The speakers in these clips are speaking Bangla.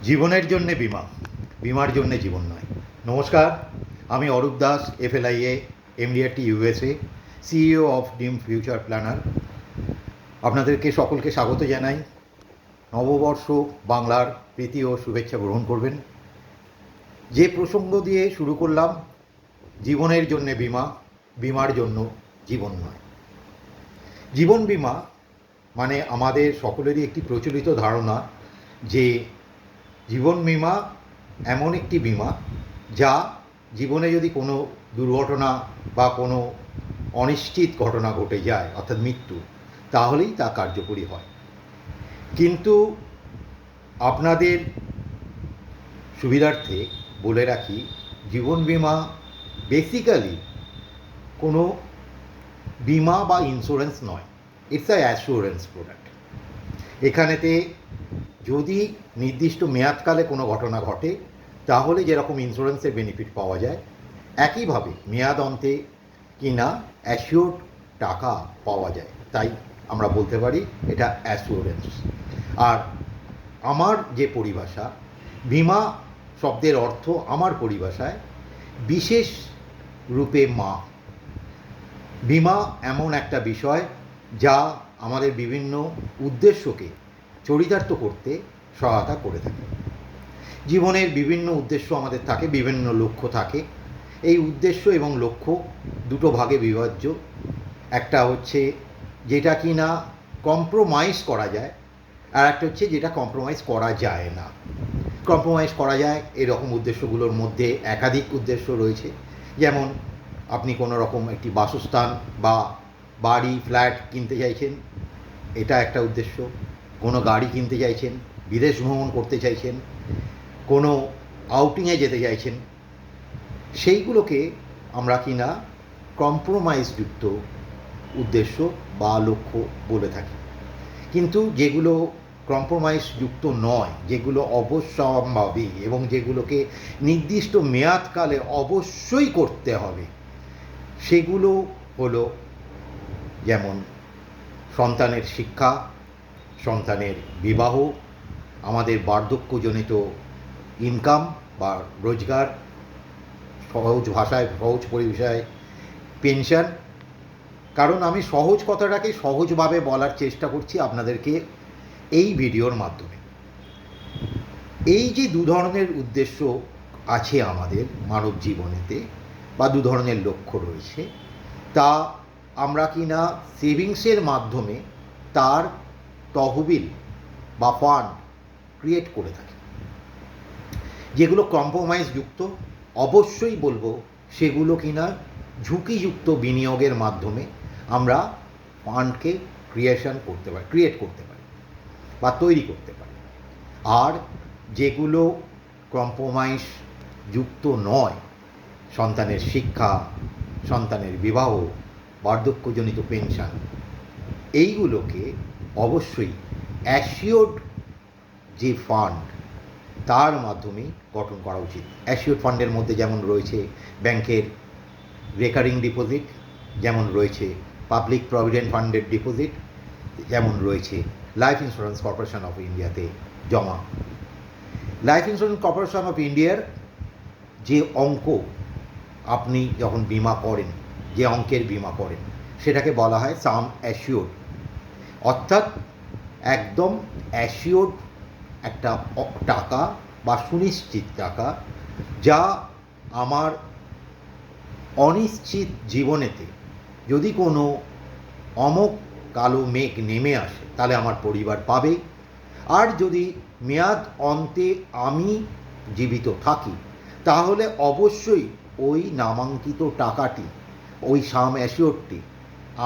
জীবনের জন্যে বিমা, বিমার জন্যে জীবন নয়। নমস্কার, আমি Arup Das, FLIA, MDRT USA, CEO of ডিম ফিউচার প্ল্যানার। আপনাদেরকে সকলকে স্বাগত জানাই। নববর্ষ বাংলার প্রীতি ও শুভেচ্ছা গ্রহণ করবেন। যে প্রসঙ্গ দিয়ে শুরু করলাম, জীবনের জন্যে বিমা, বিমার জন্য জীবন নয়। জীবন বিমা মানে আমাদের সকলেরই একটি প্রচলিত ধারণা যে জীবন বিমা এমন একটি বিমা যা জীবনে যদি কোনো দুর্ঘটনা বা কোনো অনিশ্চিত ঘটনা ঘটে যায়, অর্থাৎ মৃত্যু, তাহলেই তা কার্যকরী হয়। কিন্তু আপনাদের সুবিধার্থে বলে রাখি, জীবন বিমা বেসিক্যালি কোনো বিমা বা ইন্স্যুরেন্স নয়, ইটস আ অ্যাসুরেন্স প্রোডাক্ট। এখানেতে যদি নির্দিষ্ট মেয়াদকালে কোনো ঘটনা ঘটে তাহলে যেরকম ইন্স্যুরেন্সের বেনিফিট পাওয়া যায়, একইভাবে মেয়াদ অন্তে কিনা অ্যাসিওর্ড টাকা পাওয়া যায়। তাই আমরা বলতে পারি এটা অ্যাসুরেন্স। আর আমার যে পরিভাষা, বিমা শব্দের অর্থ আমার পরিভাষায় বিশেষ রূপে মা। বিমা এমন একটা বিষয় যা আমাদের বিভিন্ন উদ্দেশ্যকে চরিতার্থ করতে সহায়তা করে থাকে। জীবনের বিভিন্ন উদ্দেশ্য আমাদের থাকে, বিভিন্ন লক্ষ্য থাকে। এই উদ্দেশ্য এবং লক্ষ্য দুটো ভাগে বিভাজ্য। একটা হচ্ছে যেটা কি না কম্প্রোমাইজ করা যায়, আর একটা হচ্ছে যেটা কম্প্রোমাইজ করা যায় না। কম্প্রোমাইজ করা যায় এরকম উদ্দেশ্যগুলোর মধ্যে একাধিক উদ্দেশ্য রয়েছে। যেমন আপনি কোনো রকম একটি বাসস্থান বা বাড়ি, ফ্ল্যাট কিনতে চাইছেন, এটা একটা উদ্দেশ্য। কোনো গাড়ি কিনতে চাইছেন, বিদেশ ভ্রমণ করতে চাইছেন, কোনো আউটিংয়ে যেতে চাইছেন, সেইগুলোকে আমরা কিনা কম্প্রোমাইজযুক্ত উদ্দেশ্য বা লক্ষ্য বলে থাকি। কিন্তু যেগুলো কম্প্রোমাইজযুক্ত নয়, যেগুলো অবশ্যম্ভাবী এবং যেগুলোকে নির্দিষ্ট মেয়াদকালে অবশ্যই করতে হবে, সেগুলো হলো যেমন সন্তানের শিক্ষা, সন্তানের বিবাহ, আমাদের বার্ধক্যজনিত ইনকাম বা রোজগার, সহজ ভাষায়, সহজ পরিভাষায় পেনশন। কারণ আমি সহজ কথাটাকে সহজভাবে বলার চেষ্টা করছি আপনাদেরকে এই ভিডিওর মাধ্যমে। এই যে দু ধরনের উদ্দেশ্য আছে আমাদের মানব জীবনেতে, বা দু ধরনের লক্ষ্য রয়েছে, তা আমরা কিনা সেভিংসের মাধ্যমে তার তহবিল বা ফান্ড ক্রিয়েট করে থাকি। যেগুলো কম্প্রোমাইজযুক্ত, অবশ্যই বলবো সেগুলো কিনা ঝুঁকিযুক্ত বিনিয়োগের মাধ্যমে আমরা ফান্ডকে ক্রিয়েট করতে পারি বা তৈরি করতে পারি। আর যেগুলো কম্প্রোমাইজ যুক্ত নয়, সন্তানের শিক্ষা, সন্তানের বিবাহ, বার্ধক্যজনিত পেনশন, এইগুলোকে অবশ্যই অ্যাসিওর্ড যে ফান্ড তার মাধ্যমে গঠন করা উচিত। অ্যাসিওর্ড ফান্ডের মধ্যে যেমন রয়েছে ব্যাংকের রেকারিং ডিপোজিট, যেমন রয়েছে পাবলিক প্রভিডেন্ট ফান্ডের ডিপোজিট, যেমন রয়েছে লাইফ ইন্স্যুরেন্স কর্পোরেশন অফ ইন্ডিয়াতে জমা। লাইফ ইন্স্যুরেন্স কর্পোরেশন অফ ইন্ডিয়ার যে অঙ্ক আপনি যখন বিমা করেন, যে অঙ্কের বিমা করেন, সেটাকে বলা হয় সাম অ্যাসিওর্ড, অর্থাৎ একদম অ্যাসিওর্ড একটা টাকা বা সুনিশ্চিত টাকা, যা আমার অনিশ্চিত জীবনেতে যদি কোনো অমোঘ কালো মেঘ নেমে আসে তাহলে আমার পরিবার পাবে। আর যদি মেয়াদ অন্তে আমি জীবিত থাকি তাহলে অবশ্যই ওই নামাঙ্কিত টাকাটি, ওই সাম অ্যাসিওরটি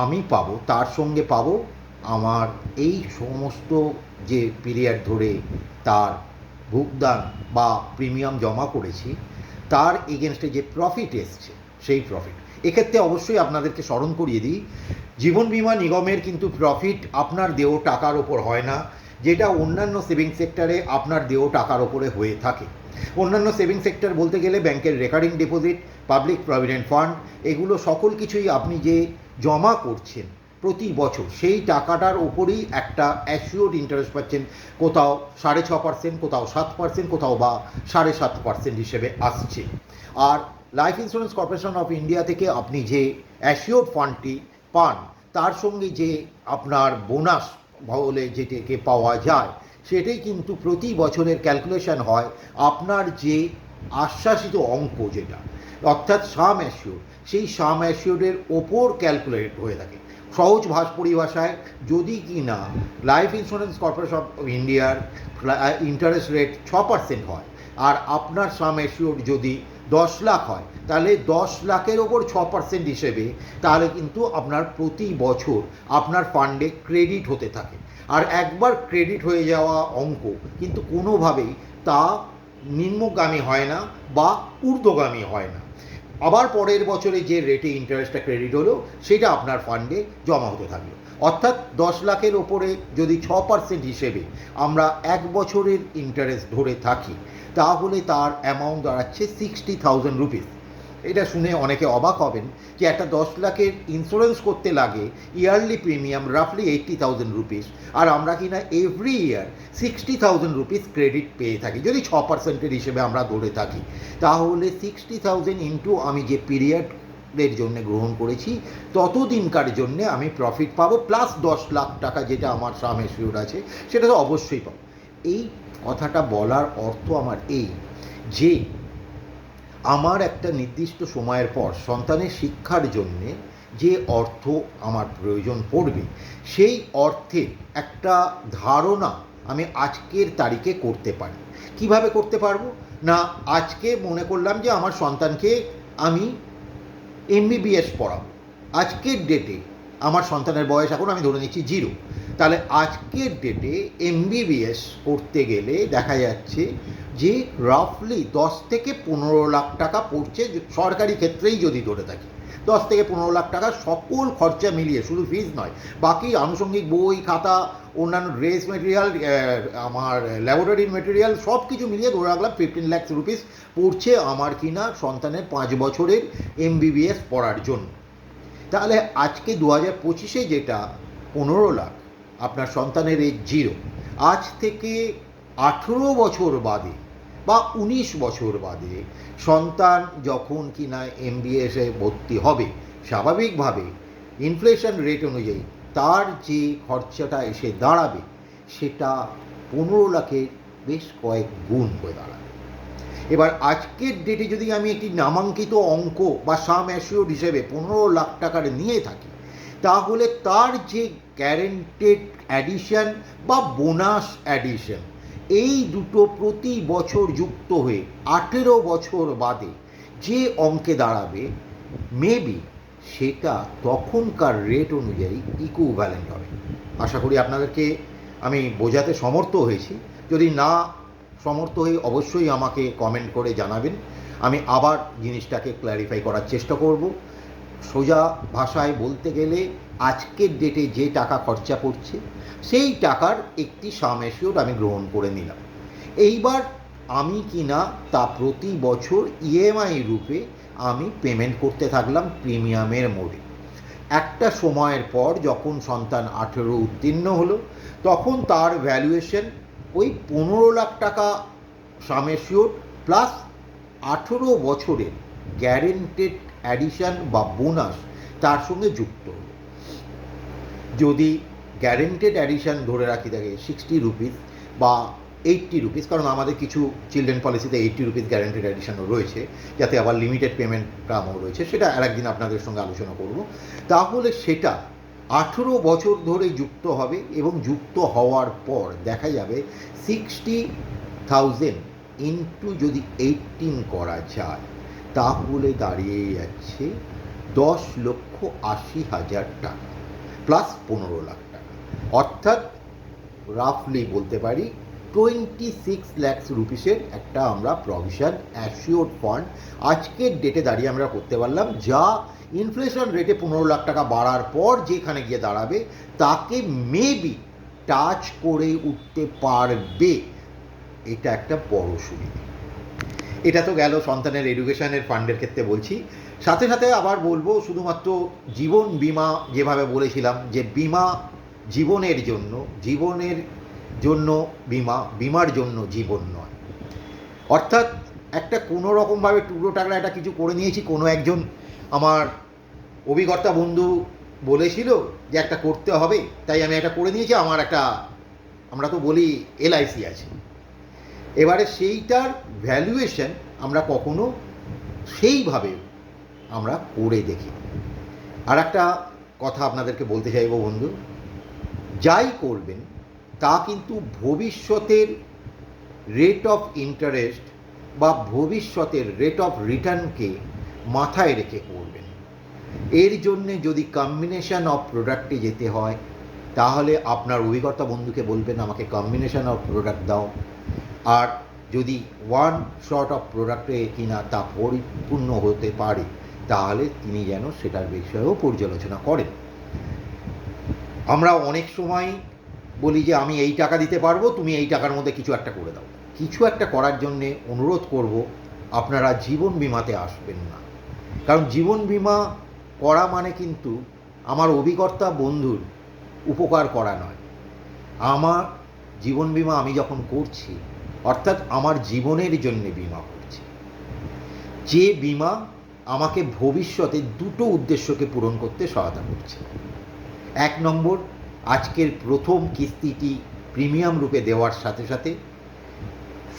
আমি পাবো। তার সঙ্গে পাবো আমার এই সমস্ত যে পিরিয়ড ধরে তার ভুগদান বা প্রিমিয়াম জমা করেছি, তার এগেনস্টে যে প্রফিট এসছে সেই প্রফিট। এক্ষেত্রে অবশ্যই আপনাদেরকে স্মরণ করিয়ে দিই, জীবন বীমা নিগমের কিন্তু প্রফিট আপনার দেহ টাকার ওপর হয় না, যেটা অন্যান্য সেভিং সেক্টরে আপনার দেহ টাকার ওপরে হয়ে থাকে। অন্যান্য সেভিং সেক্টর বলতে গেলে ব্যাংকের recurring deposit, public provident fund, এগুলো সকল কিছুই আপনি যে জমা করছেন প্রতি বছর সেই টাকাটার ওপরেই একটা অ্যাসিওর্ড ইন্টারেস্ট পাচ্ছেন, কোথাও 6.5%, কোথাও 7%, কোথাও বা 7.5% হিসেবে আসছে। আর life insurance corporation of India থেকে আপনি যে অ্যাসিওর্ড ফান্ডটি পান, তার সঙ্গে যে আপনার বোনাস বলে যেটাকে পাওয়া যায়, সেটাই কিন্তু প্রতি বছরের ক্যালকুলেশন হয় আপনার যে আশ্বাসিত অঙ্ক যেটা, অর্থাৎ সাম অ্যাসিওর্ড, সেই সাম অ্যাসিওর্ডের ওপর ক্যালকুলেট হয়ে থাকে। সহজ পরিভাষায়, যদি কি না লাইফ ইন্স্যুরেন্স কর্পোরেশন অফ ইন্ডিয়ার ইন্টারেস্ট রেট 6% হয়, আর আপনার সাম অ্যাসিওর্ড যদি 10 লাখ হয়, তাহলে 10 লাখের ওপর 6% হিসেবে তাহলে কিন্তু আপনার প্রতি বছর আপনার ফান্ডে ক্রেডিট হতে থাকে। আর একবার ক্রেডিট হয়ে যাওয়া অঙ্ক কিন্তু কোনোভাবেই তা নিম্নগামী হয় না বা ঊর্ধ্বগামী হয় না। আবার পরের বছরে যে রেটে ইন্টারেস্টটা ক্রেডিট হলো, সেটা আপনার ফান্ডে জমা হতে থাকলো। অর্থাৎ 10 লাখের ওপরে যদি 6% হিসেবে আমরা 1 বছরের ইন্টারেস্ট ধরে থাকি, তাহলে তার অ্যামাউন্ট দাঁড়াচ্ছে 60,000 রুপিস। এটা শুনে অনেকে অবাক হবেন যে একটা 10 লাখের ইন্স্যুরেন্স করতে লাগে ইয়ারলি প্রিমিয়াম রাফলি 80,000 রুপিস, আর আমরা কিনা এভরি ইয়ার 60,000 রুপিস ক্রেডিট পেয়ে থাকি। যদি 6%-এর হিসেবে আমরা ধরে থাকি, তাহলে 60,000 ইন্টু আমি যে পিরিয়ডের জন্য গ্রহণ করেছি ততদিনকার জন্যে আমি প্রফিট পাবো, প্লাস 10 লাখ টাকা যেটা আমার সাম অ্যাসিওর্ড আছে সেটা তো অবশ্যই পাবো। এই কথাটা বলার অর্থ আমার এই যে আমার একটা নির্দিষ্ট সময়ের পর সন্তানের শিক্ষার জন্যে যে অর্থ আমার প্রয়োজন পড়বে, সেই অর্থের একটা ধারণা আমি আজকের তারিখে করতে পারি। কিভাবে করতে পারবো না, আজকে মনে করলাম যে আমার সন্তানকে আমি এমবিবিএস পড়াবো। আজকের ডেটে আমার সন্তানের বয়স এখন আমি ধরে নিচ্ছি 0, তাহলে আজকের ডেটে এমবিবিএস করতে গেলে দেখা যাচ্ছে যে রাফলি 10 থেকে 15 লাখ টাকা পড়ছে, সরকারি ক্ষেত্রেই যদি ধরে থাকি 10 থেকে 15 লাখ টাকা সকল খরচা মিলিয়ে, শুধু ফিজ নয়, বাকি আনুষঙ্গিক বই খাতা, অন্যান্য ড্রেস মেটেরিয়াল, আমার ল্যাবরেটরি মেটেরিয়াল সব কিছু মিলিয়ে ধরে রাখলাম 15 লাখ রুপিস পড়ছে আমার কিনা সন্তানের 5 বছরের এমবিবিএস পড়ার জন্য। তাহলে আজকে 2025-এ যেটা 15 লাখ, আপনার সন্তানের এই 0, আজ থেকে 18 বছর বাদে বা 19 বছর বাদে সন্তান যখন কিনা এমবিবিএসে ভর্তি হবে, স্বাভাবিকভাবে ইনফ্লেশন রেট অনুযায়ী তার যে খরচাটা এসে দাঁড়াবে সেটা 15 লাখের বেশ কয়েক গুণ হয়ে দাঁড়াবে। এবার আজকের ডেটে যদি আমি একটি নামাঙ্কিত অঙ্ক বা সাম অ্যাসিওর্ড হিসেবে 15 লাখ টাকার নিয়ে থাকি, তাহলে তার যে গ্যারেন্টেড অ্যাডিশন বা বোনাস অ্যাডিশন, এই দুটো প্রতি বছর যুক্ত হয়ে 18 বছর বাদে যে অঙ্কে দাঁড়াবে, মেবি সেটা তখনকার রেট অনুযায়ী ইকুইভ্যালেন্ট হবে। আশা করি আপনাদেরকে আমি বোঝাতে সমর্থ হয়েছি। যদি না সমর্থ হয়ে অবশ্যই আমাকে কমেন্ট করে জানাবেন, আমি আবার জিনিসটাকে ক্ল্যারিফাই করার চেষ্টা করব। সোজা ভাষায় বলতে গেলে আজকের ডেটে যে টাকা খরচা পড়ছে সেই টাকার একটি সাম অ্যাসিওর্ড আমি গ্রহণ করে নিলাম। এইবার আমি কিনা তা প্রতি বছর ইএমআই রূপে আমি পেমেন্ট করতে থাকলাম প্রিমিয়ামের মোডে। একটা সময়ের পর যখন সন্তান 18 উত্তীর্ণ হলো, তখন তার ভ্যালুয়েশন ওই 15 লাখ টাকা সাম অ্যাসিওর্ড প্লাস 18 বছরের গ্যারেন্টেড অ্যাডিশন বা বোনাস তার সঙ্গে যুক্ত হলো। যদি গ্যারেন্টেড অ্যাডিশন ধরে রাখি থাকে 60 রুপিস বা 80 রুপিস, কারণ আমাদের কিছু চিলড্রেন পলিসিতে 80 রুপিস গ্যারেন্টেড অ্যাডিশনও রয়েছে, যাতে আবার লিমিটেড পেমেন্ট টার্মও রয়েছে, সেটা আরেকদিন আপনাদের সঙ্গে আলোচনা করব। তাহলে সেটা 18 বছর ধরে যুক্ত হবে এবং যুক্ত হওয়ার পর দেখা যাবে 60,000 ইন্টু যদি 18 করা যায়, তাহলে দাঁড়িয়ে যাচ্ছে 10,80,000 টাকা প্লাস 15 লাখ টাকা, অর্থাৎ রাফলি বলতে পারি 26 লাখ রুপিসের একটা আমরা প্রভিশন অ্যাসিওর্ড ফান্ড আজকের ডেটে দাঁড়িয়ে আমরা করতে পারলাম, যা ইনফ্লেশন রেটে 15 লাখ টাকা বাড়ার পর যেখানে গিয়ে দাঁড়াবে তাকে মেবি টাচ করে উঠতে পারবে। এটা একটা বড় সুবিধা। এটা তো গেল সন্তানের এডুকেশনের ফান্ডের ক্ষেত্রে বলছি। সাথে সাথে আবার বলবো শুধুমাত্র জীবন বীমা, যেভাবে বলেছিলাম যে বীমা জীবনের জন্য বীমা, বীমার জন্য জীবন নয়। অর্থাৎ একটা কোনো রকমভাবে টুকরো টাকরা একটা কিছু করে নিয়েছি, কোনো একজন আমার অভিজ্ঞতা বন্ধু বলেছিল যে একটা করতে হবে, তাই আমি একটা করে নিয়েছি। আমার একটা, আমরা তো বলি এলআইসি আছে, এবারে সেইটার ভ্যালুয়েশন আমরা কখনো সেইভাবে আমরা করে দেখি। আর একটা কথা আপনাদেরকে বলতে চাইবো বন্ধু, যাই করবেন তা কিন্তু ভবিষ্যতের রেট অফ ইন্টারেস্ট বা ভবিষ্যতের রেট অফ রিটার্নকে মাথায় রেখে করবেন। এর জন্যে যদি কম্বিনেশন অফ প্রোডাক্টে যেতে হয়, তাহলে আপনার অভিজ্ঞতা বন্ধুকে বলবেন আমাকে কম্বিনেশন অফ প্রোডাক্ট দাও। আর যদি ওয়ান শর্ট অফ প্রোডাক্টে কিনা তা পরিপূর্ণ হতে পারে, তাহলে তিনি যেন সেটার বিষয়েও পর্যালোচনা করেন। আমরা অনেক সময় বলি যে আমি এই টাকা দিতে পারবো, তুমি এই টাকার মধ্যে কিছু একটা করে দাও। কিছু একটা করার জন্যে অনুরোধ করব, আপনারা জীবন বিমাতে আসবেন না। কারণ জীবন বিমা করা মানে কিন্তু আমার অভিকর্তা বন্ধুর উপকার করা নয়। আমার জীবন বিমা আমি যখন করছি, অর্থাৎ আমার জীবনের জন্যে বিমা করছি, যে বিমা আমাকে ভবিষ্যতে দুটো উদ্দেশ্যকে পূরণ করতে সহায়তা করছে। 1 নম্বর, আজকের প্রথম কিস্তিটি প্রিমিয়াম রূপে দেওয়ার সাথে সাথে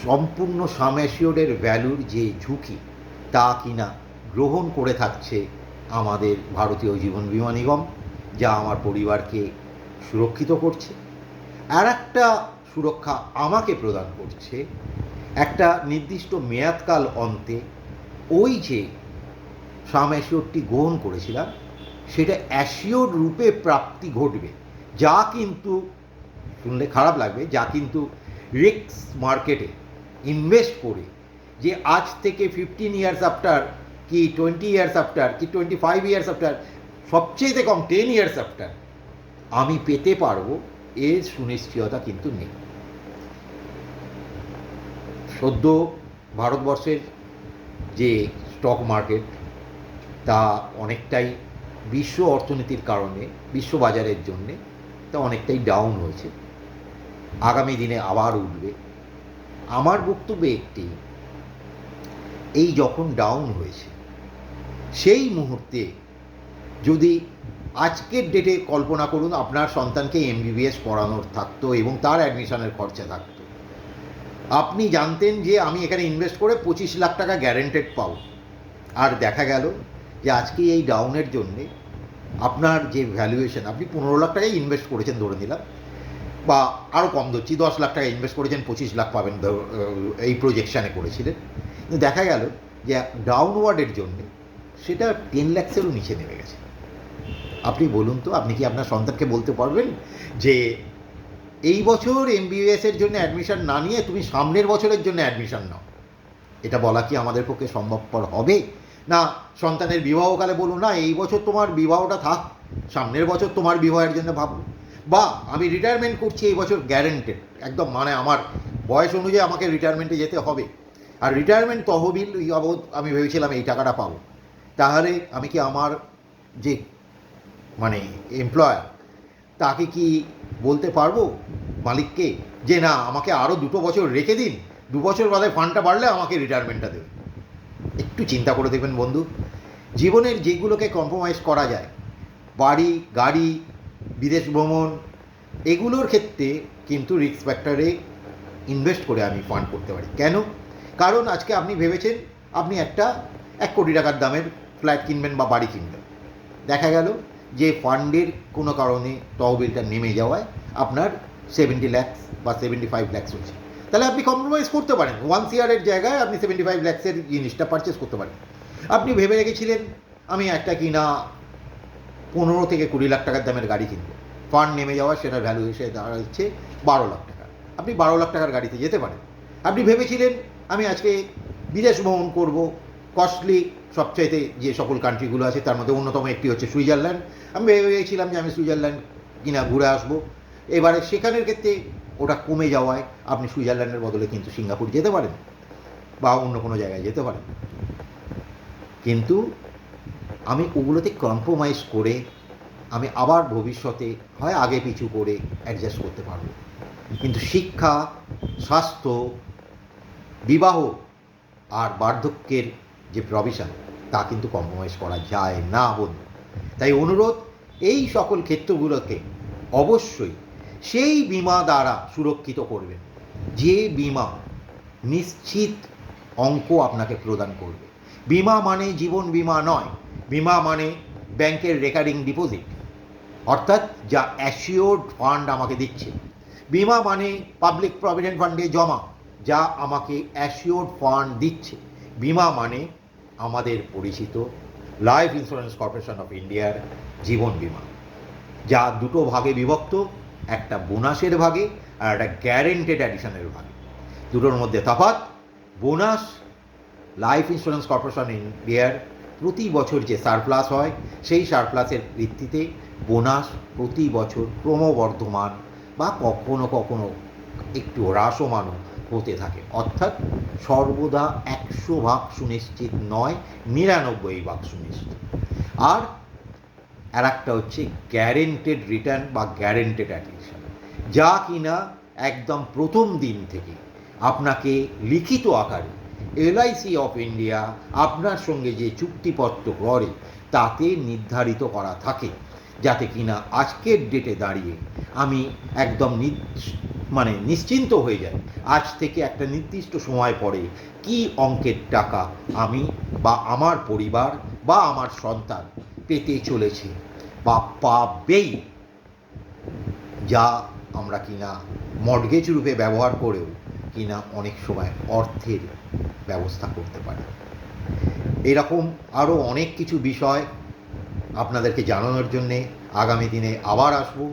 সম্পূর্ণ সাম অ্যাসিওর্ডের ভ্যালুর যে ঝুঁকি তা কিনা গ্রহণ করে থাকছে আমাদের ভারতীয় জীবন বীমা নিগম, যা আমার পরিবারকে সুরক্ষিত করছে। আর একটা সুরক্ষা আমাকে প্রদান করছে, একটা নির্দিষ্ট মেয়াদকাল অন্তে ওই যে সাম অ্যাসিওরটি গ্রহণ করেছিলাম সেটা অ্যাসিওর রূপে প্রাপ্তি ঘটবে, যা কিন্তু শুনলে খারাপ লাগবে, যা কিন্তু রিস্ক মার্কেটে ইনভেস্ট করে যে আজ থেকে 15 ইয়ার্স আফটার কি 20 ইয়ার্স আফটার কি 25 ইয়ার্স আফটার, সবচেয়ে কম 10 ইয়ার্স আফটার আমি পেতে পারবো, এর সুনিশ্চয়তা কিন্তু নেই। সদ্য ভারতবর্ষের যে স্টক মার্কেট তা অনেকটাই বিশ্ব অর্থনীতির কারণে, বিশ্ব বাজারের জন্যে তা অনেকটাই ডাউন হয়েছে, আগামী দিনে আবার উঠবে। আমার বক্তব্য একটি, এই যখন ডাউন হয়েছে সেই মুহূর্তে যদি আজকের ডেটে কল্পনা করুন আপনার সন্তানকে এমবিবিএস পড়ানোর থাকতো এবং তার অ্যাডমিশনের খরচা থাকতো, আপনি জানতেন যে আমি এখানে ইনভেস্ট করে 25 লাখ টাকা গ্যারেন্টেড পাবো, আর দেখা গেল যে আজকে এই ডাউনের জন্যে আপনার যে ভ্যালুয়েশন, আপনি 15 লাখ টাকায় ইনভেস্ট করেছেন ধরে নিলাম, বা আরও কম ধরছি 10 লাখ টাকা ইনভেস্ট করেছেন, 25 লাখ পাবেন এই প্রজেকশানে করেছিলেন, কিন্তু দেখা গেল যে ডাউনওয়ার্ডের জন্যে সেটা 10 লাখেরও নিচে নেমে গেছে। আপনি বলুন তো, আপনি কি আপনার সন্তানকে বলতে পারবেন যে এই বছর এমবিবিএসের জন্য অ্যাডমিশন না নিয়ে তুমি সামনের বছরের জন্য অ্যাডমিশন নাও? এটা বলা কি আমাদের পক্ষে সম্ভবপর হবে? না সন্তানের বিবাহকালে বলুন না এই বছর তোমার বিবাহটা থাক, সামনের বছর তোমার বিবাহের জন্য ভাবো, বা আমি রিটায়ারমেন্ট করছি এই বছর গ্যারেন্টেড, একদম মানে আমার বয়স অনুযায়ী আমাকে রিটায়ারমেন্টে যেতে হবে, আর রিটায়ারমেন্ট তহবিল বাবদ আমি ভেবেছিলাম এই টাকাটা পাবো। তাহলে আমি কি আমার যে মানে এমপ্লয়ার তাকে কি বলতে পারবো মালিককে যে না আমাকে আরও 2 বছর রেখে দিন, 2 বছর বাদে ফান্ডটা বাড়লে আমাকে রিটায়ারমেন্টটা দেবে? একটু চিন্তা করে দেখবেন বন্ধু, জীবনের যেগুলোকে কম্প্রোমাইজ করা যায়, বাড়ি গাড়ি বিদেশ ভ্রমণ, এগুলোর ক্ষেত্রে কিন্তু রিস্ক ফ্যাক্টরে ইনভেস্ট করে আমি ফান্ড করতে পারি। কেন? কারণ আজকে আপনি ভেবেছেন আপনি একটা 1 কোটি টাকার দামের ফ্ল্যাট কিনবেন বা বাড়ি কিনবেন, দেখা গেল যে ফান্ডের কোনো কারণে তহবিলটা নেমে যাওয়ায় আপনার 70 লাখ বা 75 লাখ হচ্ছে, তাহলে আপনি কম্প্রোমাইজ করতে পারেন, 1 সিআরের জায়গায় আপনি 75 লাখের জিনিসটা পারচেস করতে পারেন। আপনি ভেবে রেখেছিলেন আমি একটা কিনা 15 থেকে 20 লাখ টাকার দামের গাড়ি কিনবো, ফান্ড নেমে যাওয়া সেটার ভ্যালু এসে দাঁড়াচ্ছে 12 লাখ টাকা, আপনি 12 লাখ টাকার গাড়িতে যেতে পারেন। আপনি ভেবেছিলেন আমি আজকে বিদেশ ভ্রমণ করবো, কস্টলি সবচাইতে যে সকল কান্ট্রিগুলো আছে তার মধ্যে অন্যতম একটি হচ্ছে সুইজারল্যান্ড, আমি ভেবেছিলাম যে আমি সুইজারল্যান্ড কিনা ঘুরে আসবো, এবারে সেখানের ক্ষেত্রে ওটা কমে যাওয়ায় আপনি সুইজারল্যান্ডের বদলে কিন্তু সিঙ্গাপুর যেতে পারেন। বা অন্য কোনো জায়গায় যেতে পারেন, কিন্তু আমি ওগুলোতে কম্প্রোমাইজ করে আমি আবার ভবিষ্যতে হয় আগে পিছু করে অ্যাডজাস্ট করতে পারবো। কিন্তু শিক্ষা, স্বাস্থ্য, বিবাহ আর বার্ধক্যের যে প্রভিশন, তা কিন্তু কম্প্রোমাইজ করা যায় না বন্ধু। তাই অনুরোধ, এই সকল ক্ষেত্রগুলোকে অবশ্যই সেই বিমা দ্বারা সুরক্ষিত করবেন যে বিমা নিশ্চিত অঙ্ক আপনাকে প্রদান করবে। বিমা মানে জীবন বিমা নয়, বিমা মানে ব্যাংকের রেকারিং ডিপোজিট, অর্থাৎ যা অ্যাসিওর্ড ফান্ড আমাকে দিচ্ছে। বিমা মানে পাবলিক প্রভিডেন্ট ফান্ডে জমা, যা আমাকে অ্যাসিওর্ড ফান্ড দিচ্ছে। বিমা মানে আমাদের পরিচিত লাইফ ইন্স্যুরেন্স কর্পোরেশন অফ ইন্ডিয়ার জীবন বিমা, যা দুটো ভাগে বিভক্ত, একটা বোনাসের ভাগে আর একটা গ্যারেন্টেড অ্যাডিশনের ভাগে। দুটোর মধ্যে তফাৎ, বোনাস লাইফ ইন্স্যুরেন্স কর্পোরেশন ইন্ডিয়ার প্রতি বছর যে সারপ্লাস হয়, সেই সারপ্লাসের ভিত্তিতে বোনাস প্রতি বছর ক্রমবর্ধমান বা কখনো কখনো একটু হ্রাসমানও হতে থাকে, অর্থাৎ সর্বদা 100% সুনিশ্চিত নয়, 99% সুনিশ্চিত। আর একটা হচ্ছে গ্যারেন্টেড রিটার্ন বা গ্যারেন্টেড অ্যাডিশন, যা কিনা একদম প্রথম দিন থেকে আপনাকে লিখিত আকারে এলআইসি অফ ইন্ডিয়া আপনার সঙ্গে যে চুক্তিপত্র করে তাতে নির্ধারিত করা থাকে, যাতে কিনা আজকের ডেটে দাঁড়িয়ে আমি একদম নিশ্চিন্ত হয়ে যাই আজ থেকে একটা নির্দিষ্ট সময় পরে কি অঙ্কের টাকা আমি বা আমার পরিবার বা আমার সন্তান পেতে চলেছে বা পাবেই, যা আমরা কিনা মর্টগেজ রূপে ব্যবহার করেও কিনা অনেক সময় অর্থের ব্যবস্থা করতে পারি। এরকম আরও অনেক কিছু বিষয় আপনাদেরকে জানানোর জন্যে আগামী দিনে আবার আসবো।